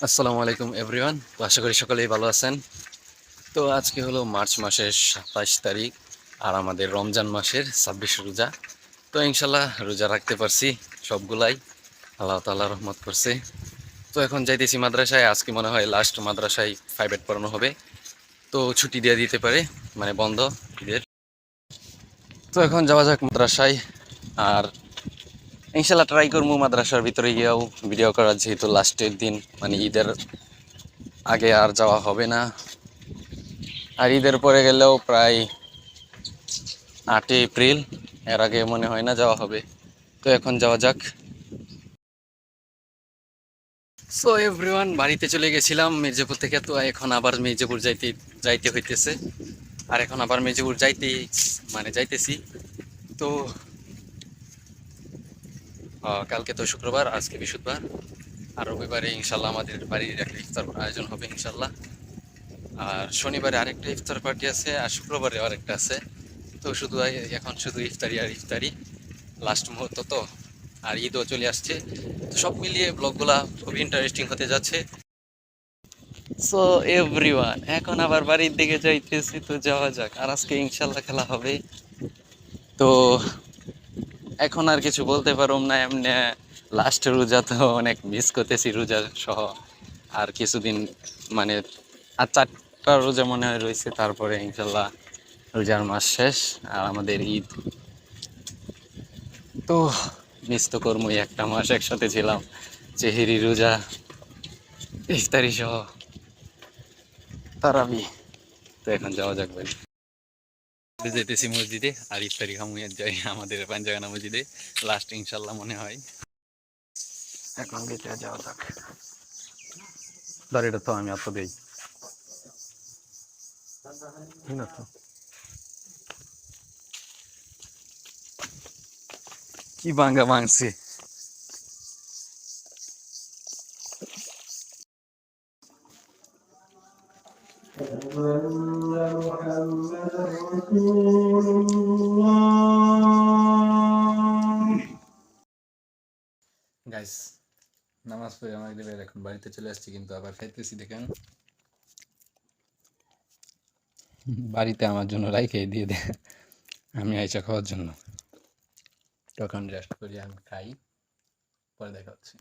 আসসালামু আলাইকুম এভরিওয়ান। তো আশা করি সকলেই ভালো আছেন। তো আজকে হলো মার্চ মাসের 27 তারিখ আর আমাদের রমজান মাসের 26 রোজা। তো ইনশাল্লাহ রোজা রাখতে পারছি সবগুলাই, আল্লাহ তাআলা রহমত করছে। তো এখন যাইতেছি মাদ্রাসায়, আজকে মনে হয় লাস্ট মাদ্রাসায় 5 পড়ানো হবে। তো ছুটি দিয়ে দিতে পারে, মানে বন্ধ ঈদের। তো এখন যাওয়া যাক মাদ্রাসায়। আর ইনশাল্লাহ ট্রাই করবো মাদ্রাসার ভিতরে গিয়েও ভিডিও করার, যেহেতু লাস্টের দিন, মানে ঈদের আগে আর যাওয়া হবে না। আর ঈদের পরে গেলেও প্রায় 8 এপ্রিল, এর আগে মনে হয় না যাওয়া হবে। তো এখন যাওয়া যাক। সো এভরিওয়ান, বাড়িতে চলে গেছিলাম মির্জাপুর থেকে। তো এখন আবার মির্জাপুর যাইতে যাইতে হইতেছে। আর এখন আবার মির্জাপুর যাইতেছি। তো কালকে তো শুক্রবার, আজকে বৃহস্পতিবার। আর রবিবারে ইনশাল্লাহ আমাদের বাড়ির একটা ইফতার আয়োজন হবে ইনশাল্লাহ। আর শনিবারে আরেকটা ইফতার পার্টি আছে, আর শুক্রবারে আরেকটা আছে। তো এখন শুধু ইফতারি আর ইফতারি, লাস্ট মুহূর্ত তো। আর ঈদও চলে আসছে, তো সব মিলিয়ে ব্লগগুলা খুবই ইন্টারেস্টিং হতে যাচ্ছে। সো এভরিওয়ান, এখন আবার বাড়ির দিকে যাইতেছি। তো যাওয়া যাক, আর আজকে ইনশাল্লাহ খেলা হবে। তো এখন আর কিছু বলতে পারুম না এমনি। লাস্ট রোজা তো অনেক মিস করতেছি, রোজা সহ। আর কিছুদিন, মানে আর 4টা রোজা মনে হয় রয়েছে, তারপরে ইনশাল্লাহ রোজার মাস শেষ আর আমাদের ঈদ। তো মিস তো কর্মই, একটা মাস একসাথে ছিলাম, চেহারি রোজা, ইফতারি সহ, তারাবি। তো এখন যাওয়া যাক ভাই, যেতেছি মসজিদে আর ইফতারি খামুই যাই আমাদের পাঞ্জাগানা মসজিদে, লাস্ট ইনশাল্লাহ মনে হয়। এখন গেটে যাওয়া যাক। দাঁড়িয়ে তো আমি এত দেই না তো, কি বাঙ্গা ভাঙছে। গাইস, নামাজ পড়ে আমার এখন বাড়িতে চলে আসছি, কিন্তু আবার খাইতেছি দেখেন। বাড়িতে আমার জন্য রাইখে দিয়ে দে, আমি আইসা খাওয়ার জন্য। তখন রেস্ট করি, আমি খাই, পরে দেখা হচ্ছে।